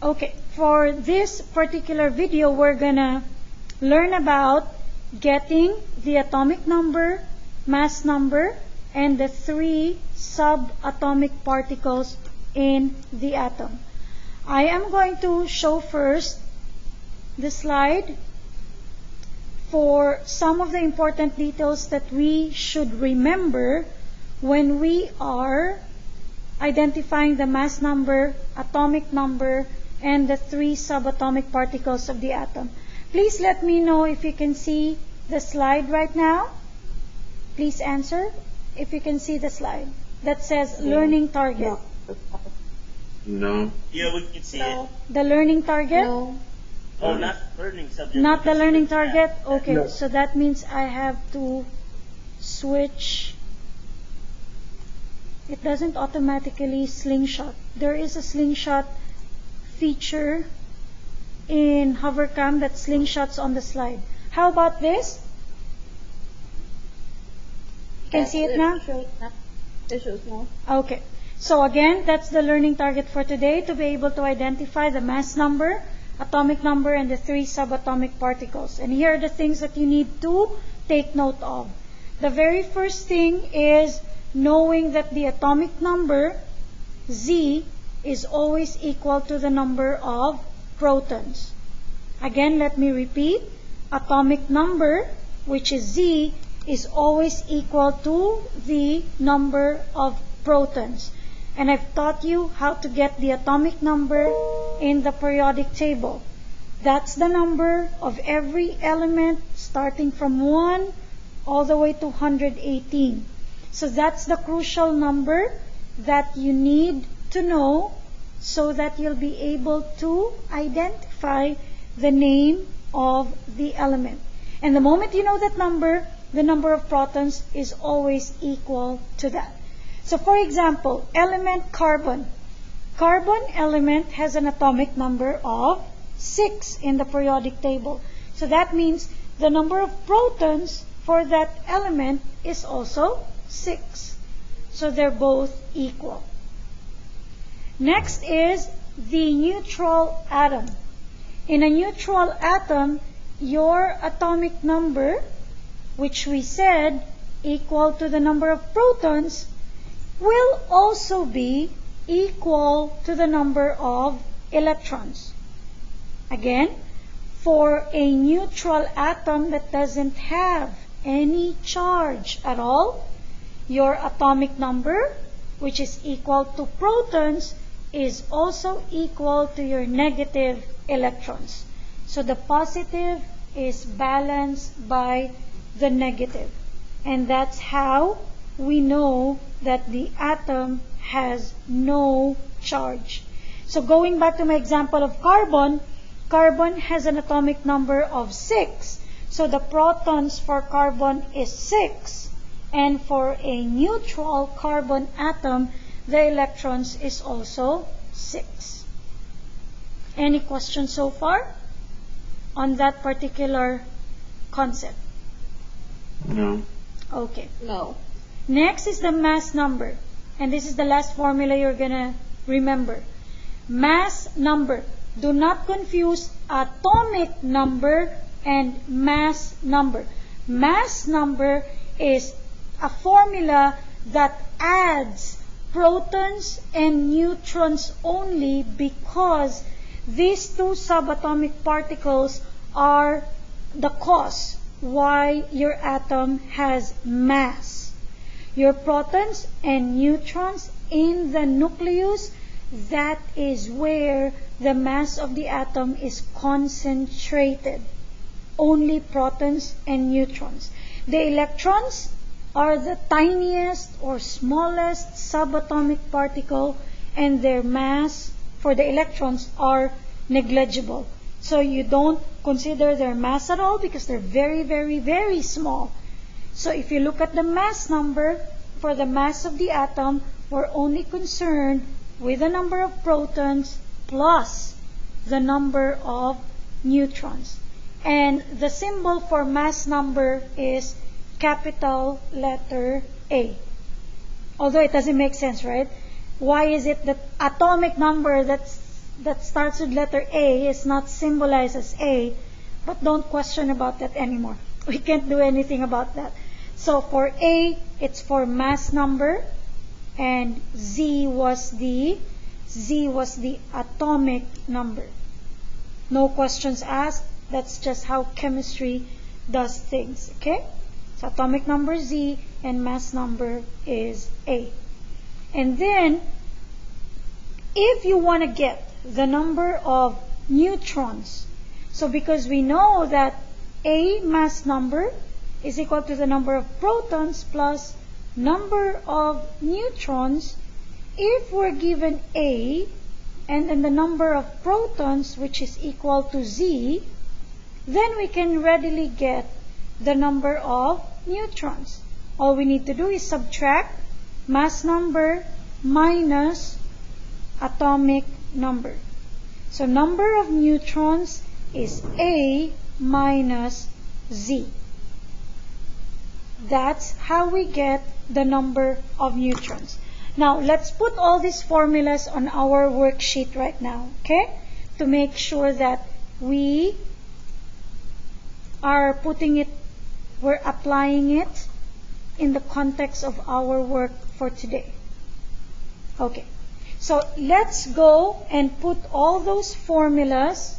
Okay, for this particular video, we're gonna learn about getting the atomic number, mass number, and the 3 subatomic particles in the atom. I am going to show first the slide for some of the important details that we should remember when we are identifying the mass number, atomic number, and the 3 subatomic particles of the atom. Please let me know if you can see the slide right now. Please answer if you can see the slide that says learning target. No. Yeah, we can see it. The learning target? No. Oh, not learning subject. Not the learning target? Yeah. Okay, No. so that means I have to switch. It doesn't automatically slingshot. There is a slingshot feature in Hovercam that slingshots on the slide. How about this? You can see it now? It shows now. Okay. So again, that's the learning target for today, to be able to identify the mass number, atomic number, and the 3 subatomic particles. And here are the things that you need to take note of. The very first thing is knowing that the atomic number, Z, is always equal to the number of protons. Again, let me repeat. Atomic number, which is Z, is always equal to the number of protons. And I've taught you how to get the atomic number in the periodic table. That's the number of every element starting from 1 all the way to 118. So that's the crucial number that you need to know so that you'll be able to identify the name of the element. And the moment you know that number, the number of protons is always equal to that. So for example, element carbon. Carbon element has an atomic number of 6 in the periodic table. So that means the number of protons for that element is also 6. So they're both equal. Next is the neutral atom. In a neutral atom, your atomic number, which we said equal to the number of protons, will also be equal to the number of electrons. Again, for a neutral atom that doesn't have any charge at all, your atomic number, which is equal to protons, is also equal to your negative electrons. So the positive is balanced by the negative. And that's how we know that the atom has no charge. So going back to my example of carbon, carbon has an atomic number of 6. So the protons for carbon is 6. And for a neutral carbon atom, the electrons is also 6. Any questions so far on that particular concept? No. Okay. No. Next is the mass number. And this is the last formula you're going to remember. Mass number. Do not confuse atomic number and mass number. Mass number is a formula that adds protons and neutrons only because these 2 subatomic particles are the cause why your atom has mass. Your protons and neutrons in the nucleus, that is where the mass of the atom is concentrated. Only protons and neutrons. The electrons are the tiniest or smallest subatomic particle, and their mass for the electrons are negligible. So you don't consider their mass at all because they're very, very, very small. So if you look at the mass number, for the mass of the atom, we're only concerned with the number of protons plus the number of neutrons. And the symbol for mass number is capital letter A. Although it doesn't make sense, right? Why is it that atomic number, that's that starts with letter A is not symbolized as A, but don't question about that anymore. We can't do anything about that. So for A, it's for mass number, and Z was the atomic number. No questions asked. That's just how chemistry does things. Okay? So atomic number Z and mass number is A. And then, if you want to get the number of neutrons, so because we know that A mass number is equal to the number of protons plus number of neutrons, if we're given A and then the number of protons, which is equal to Z, then we can readily get the number of neutrons. All we need to do is subtract mass number minus atomic number. So number of neutrons is A minus Z. That's how we get the number of neutrons. Now, let's put all these formulas on our worksheet right now, okay? To make sure that we are we're applying it in the context of our work for today. Okay, so let's go and put all those formulas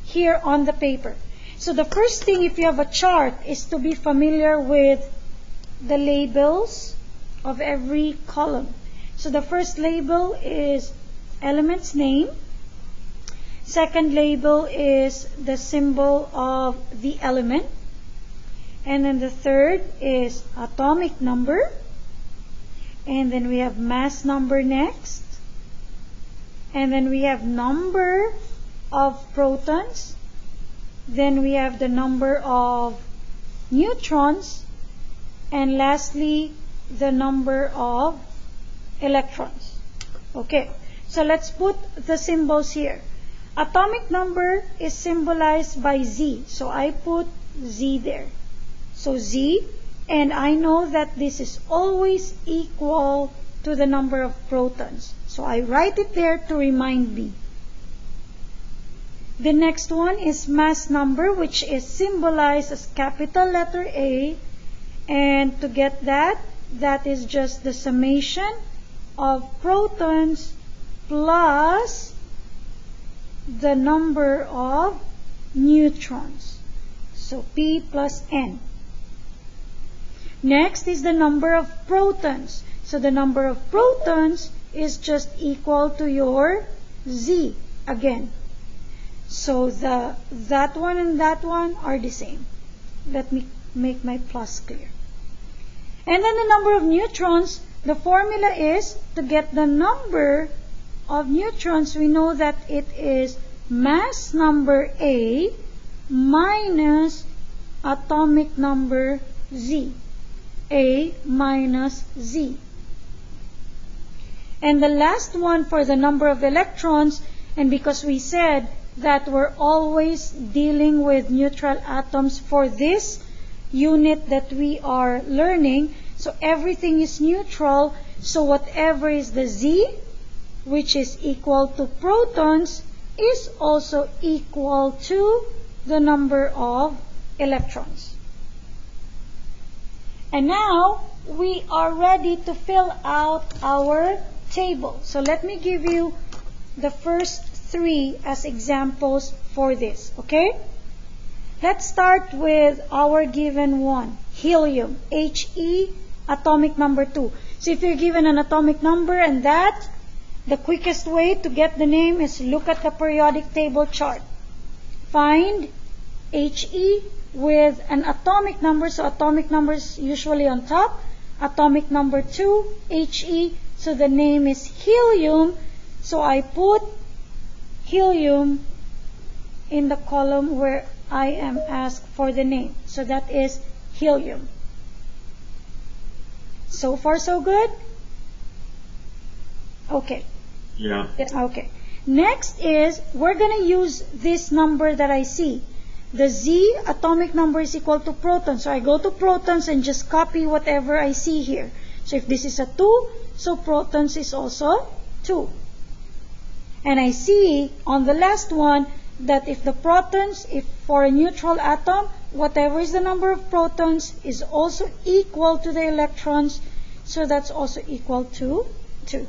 here on the paper. So the first thing, if you have a chart, is to be familiar with the labels of every column. So the first label is element's name. Second label is the symbol of the element. And then the third is atomic number. And then we have mass number next. And then we have number of protons. Then we have the number of neutrons. And lastly, the number of electrons. Okay, so let's put the symbols here. Atomic number is symbolized by Z. So I put Z there. So Z, and I know that this is always equal to the number of protons. So I write it there to remind me. The next one is mass number, which is symbolized as capital letter A. And to get that, that is just the summation of protons plus the number of neutrons. So P plus N. Next is the number of protons. So the number of protons is just equal to your Z again. So that one and that one are the same. Let me make my plus clear. And then the number of neutrons, the formula is to get the number of neutrons, we know that it is mass number A minus atomic number Z. A minus Z. And the last one for the number of electrons, and because we said that we're always dealing with neutral atoms for this unit that we are learning, so everything is neutral, so whatever is the Z, which is equal to protons, is also equal to the number of electrons. And now we are ready to fill out our table. So let me give you the first three as examples for this, okay? Let's start with our given one, helium, He, atomic number 2. So if you're given an atomic number and that, the quickest way to get the name is look at the periodic table chart. Find He with an atomic number, so atomic number is usually on top. Atomic number 2, He, so the name is helium. So I put helium in the column where I am asked for the name. So that is helium. So far so good? Okay. Yeah. Okay. Next is, we're going to use this number that I see. The Z atomic number is equal to protons. So I go to protons and just copy whatever I see here. So if this is a 2, so protons is also 2. And I see on the last one that if the protons, if for a neutral atom, whatever is the number of protons is also equal to the electrons, so that's also equal to 2.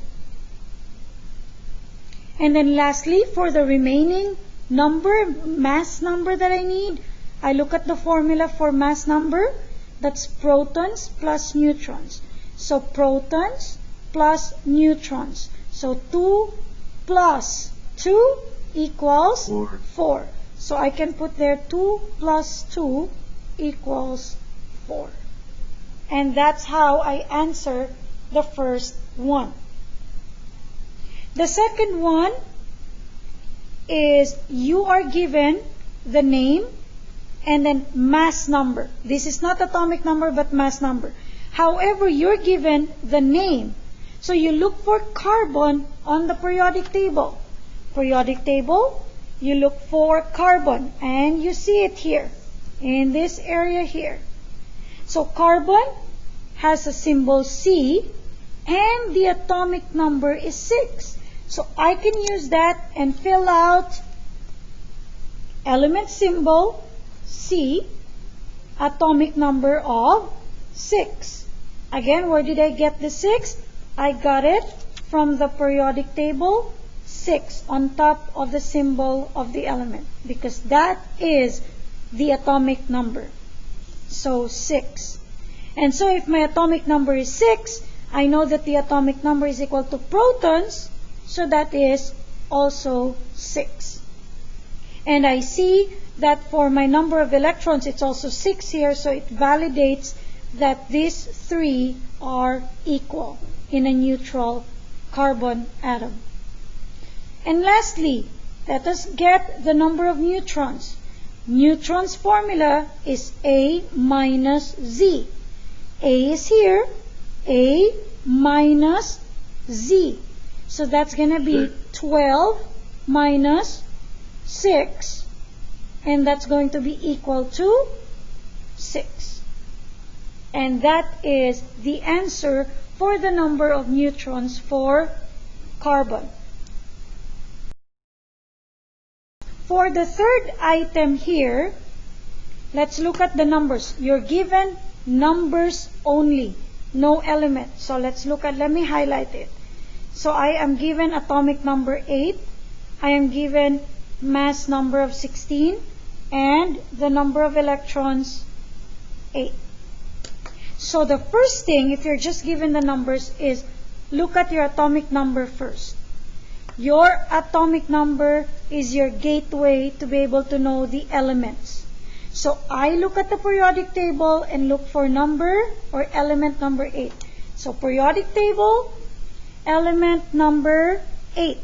And then lastly, for the remaining number, mass number that I need, I look at the formula for mass number. That's protons plus neutrons. So protons plus neutrons. So 2 plus 2 equals 4. So I can put there 2 plus 2 equals 4. And that's how I answer the first one. The second one is you are given the name and then mass number. This is not atomic number but mass number. However, you're given the name. So you look for carbon on the periodic table. Periodic table, you look for carbon and you see it here in this area here. So carbon has a symbol C and the atomic number is 6. So I can use that and fill out element symbol C, atomic number of 6. Again, where did I get the 6? I got it from the periodic table, 6 on top of the symbol of the element, because that is the atomic number. So 6. And so if my atomic number is 6, I know that the atomic number is equal to protons, so that is also 6. And I see that for my number of electrons, it's also 6 here, so it validates that these 3 are equal in a neutral carbon atom. And lastly, let us get the number of neutrons. Neutrons formula is A minus Z. A is here, A minus Z. So that's going to be 12 minus 6. And that's going to be equal to 6. And that is the answer for the number of neutrons for carbon. For the third item here, let's look at the numbers. You're given numbers only, no element. So let's look at, let me highlight it. So I am given atomic number 8. I am given mass number of 16 and the number of electrons 8. So the first thing, if you're just given the numbers, is look at your atomic number first. Your atomic number is your gateway to be able to know the elements. So I look at the periodic table and look for number or element number 8. So periodic table, element number 8.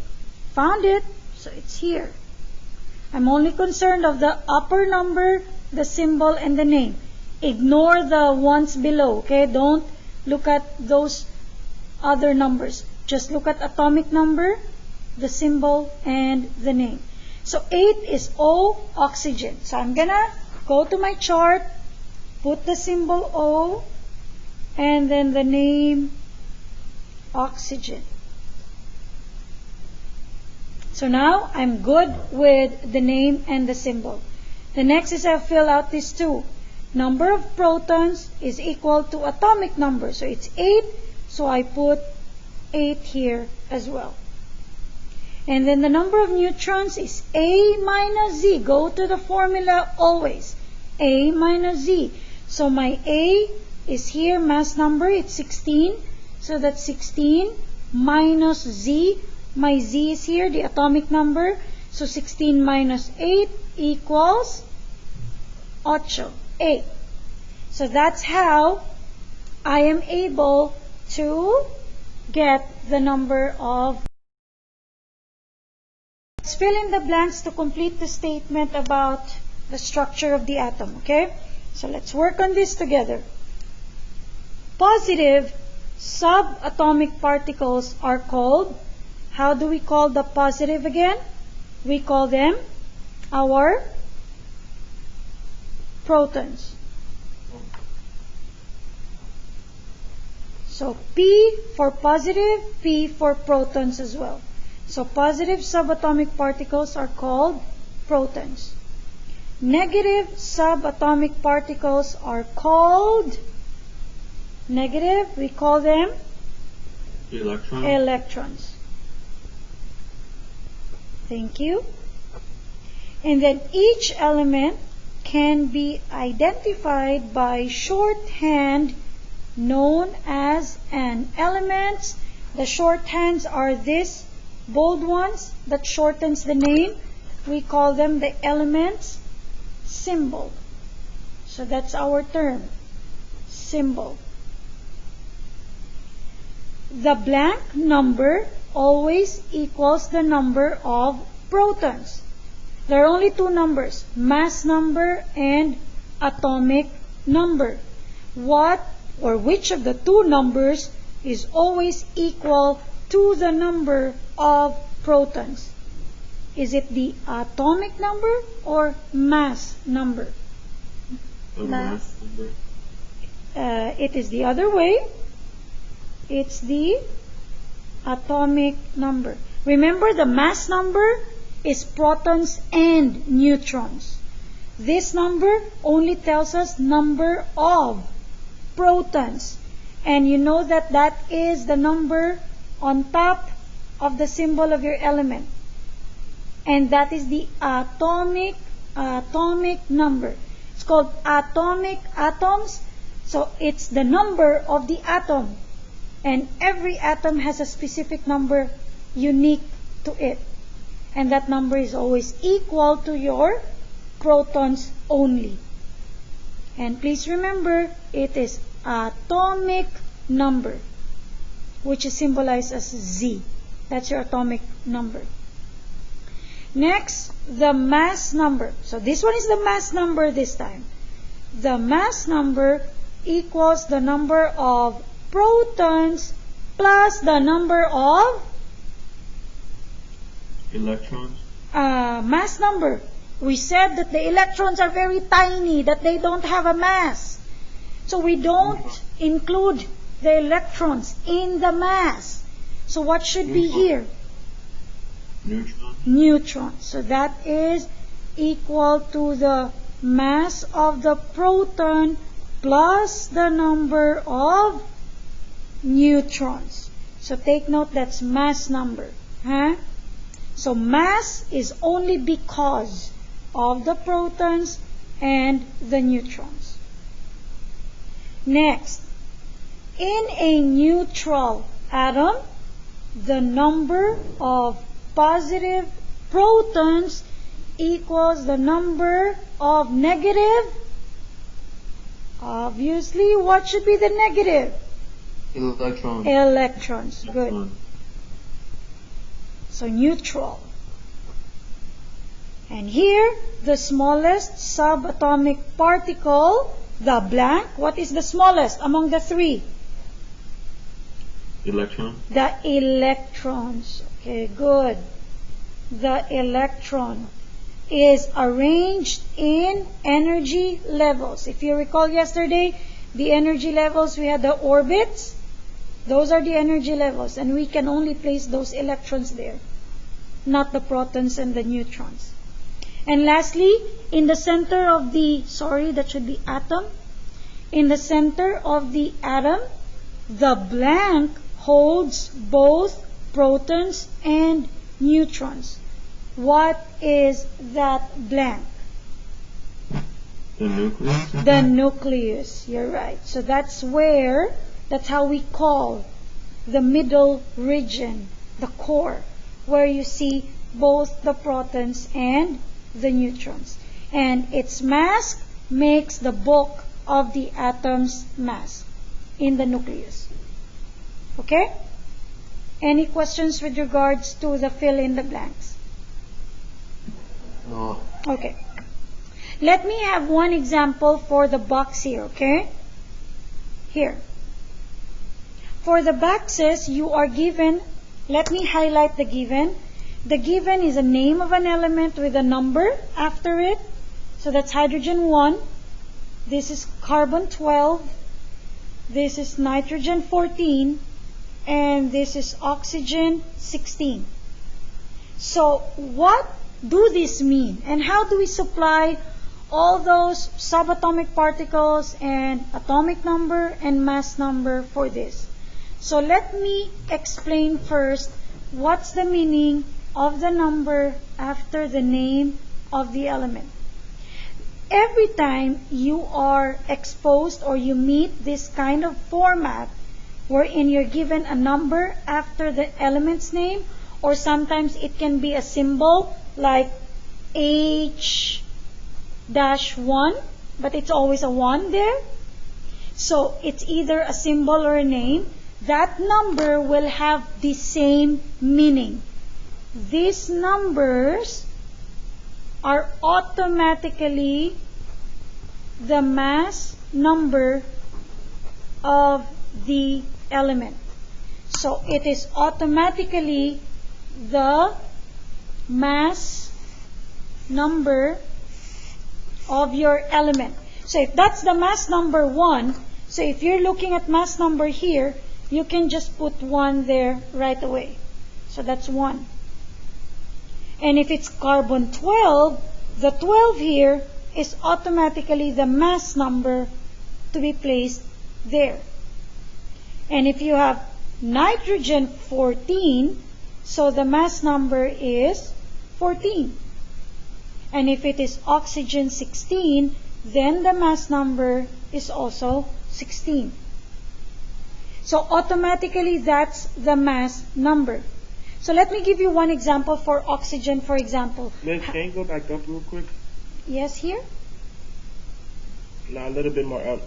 Found it, so it's here. I'm only concerned of the upper number, the symbol, and the name. Ignore the ones below, okay? Don't look at those other numbers. Just look at atomic number, the symbol, and the name. So 8 is O, oxygen. So I'm gonna go to my chart, put the symbol O, and then the name oxygen. So now I'm good with the name and the symbol. The next is I'll fill out these two. Number of protons is equal to atomic number. So it's 8, so I put 8 here as well. And then the number of neutrons is A minus Z. Go to the formula always. A minus Z. So my A is here, mass number, it's 16. So that's 16 minus Z. My Z is here, the atomic number. So 16 minus 8 equals 8. So that's how I am able to get the number of. Let's fill in the blanks to complete the statement about the structure of the atom, okay? So let's work on this together. Positive subatomic particles are called, how do we call the positive again? We call them our protons. So P for positive, P for protons as well. So positive subatomic particles are called protons. Negative subatomic particles are called negative. We call them electrons. Thank you. And then each element can be identified by shorthand known as an element. The shorthands are these bold ones that shortens the name. We call them the elements symbol. So that's our term, symbol. The blank number always equals the number of protons. There are only two numbers, mass number and atomic number. What or which of the two numbers is always equal to the number of protons? Is it the atomic number or mass number? Mass number. It is the other way. It's the atomic number. Remember, the mass number is protons and neutrons. This number only tells us number of protons. And you know that that is the number on top of the symbol of your element. And that is the atomic number. It's called atoms. So it's the number of the atom. And every atom has a specific number unique to it. And that number is always equal to your protons only. And please remember, it is atomic number, which is symbolized as Z. That's your atomic number. Next, the mass number. So this one is the mass number this time. The mass number equals the number of protons plus the number of electrons. Mass number. We said that the electrons are very tiny, that they don't have a mass. So we don't include the electrons in the mass. So what should be here? Neutrons. So that is equal to the mass of the proton plus the number of neutrons. So take note, that's mass number. So mass is only because of the protons and the neutrons. Next, in a neutral atom, the number of positive protons equals the number of negative. Obviously, what should be the negative? Electrons. Electrons. Good. So neutral. And here, the smallest subatomic particle, the blank. What is the smallest among the three? Electron. The electrons. Okay, good. The electron is arranged in energy levels. If you recall yesterday, the energy levels, we had the orbits. Those are the energy levels, and we can only place those electrons there, not the protons and the neutrons. And lastly, in the center of the, that should be atom. In the center of the atom, the blank holds both protons and neutrons. What is that blank? The nucleus. The nucleus. You're right. So that's how we call the middle region, the core, where you see both the protons and the neutrons. And its mass makes the bulk of the atom's mass in the nucleus. Okay? Any questions with regards to the fill in the blanks? No. Okay. Let me have one example for the box here, okay? Here. For the boxes, you are given, let me highlight the given. The given is a name of an element with a number after it. So that's hydrogen 1. This is carbon 12. This is nitrogen 14. And this is oxygen 16. So what do this mean? And how do we supply all those subatomic particles and atomic number and mass number for this? So let me explain first what's the meaning of the number after the name of the element. Every time you are exposed or you meet this kind of format wherein you're given a number after the element's name, or sometimes it can be a symbol like H-1, but it's always a 1 there. So it's either a symbol or a name. That number will have the same meaning. These numbers are automatically the mass number of the element. So it is automatically the mass number of your element. So if that's the mass number 1, so if you're looking at mass number here, you can just put 1 there right away. So that's 1. And if it's carbon 12, the 12 here is automatically the mass number to be placed there. And if you have nitrogen 14, so the mass number is 14. And if it is oxygen 16, then the mass number is also 16. So automatically that's the mass number. So let me give you one example for oxygen, for example. Liz, can you go back up real quick? Yes, here? No, a little bit more up.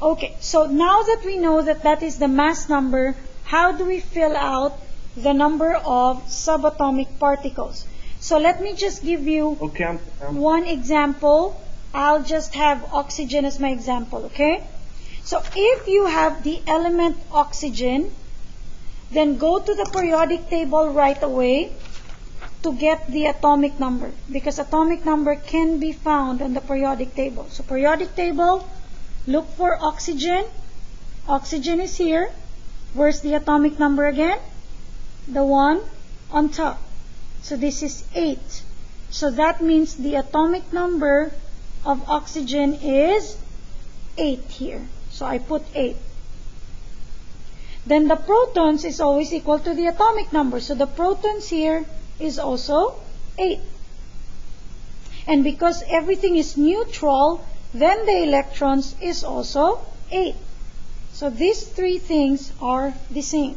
Okay, so now that we know that that is the mass number, how do we fill out the number of subatomic particles? So let me just give you one example. I'll just have oxygen as my example, okay? So if you have the element oxygen, then go to the periodic table right away to get the atomic number, because atomic number can be found on the periodic table. So periodic table, look for oxygen. Oxygen is here. Where's the atomic number again? The one on top. So this is 8. So that means the atomic number of oxygen is 8 here. So I put 8. Then the protons is always equal to the atomic number. So the protons here is also 8. And because everything is neutral, then the electrons is also 8. So these three things are the same.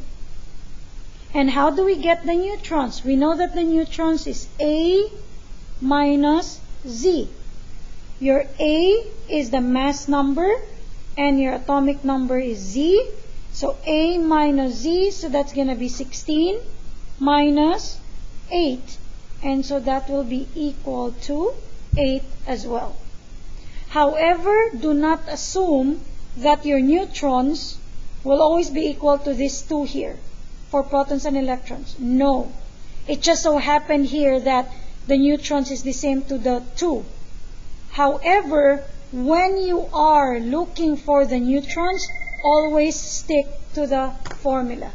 And how do we get the neutrons? We know that the neutrons is A minus Z. Your A is the mass number and your atomic number is Z. So A minus Z, so that's going to be 16 minus 8. And so that will be equal to 8 as well. However, do not assume that your neutrons will always be equal to these two here for protons and electrons. No. It just so happened here that the neutrons is the same to the 2. However, when you are looking for the neutrons, always stick to the formula.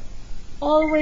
Always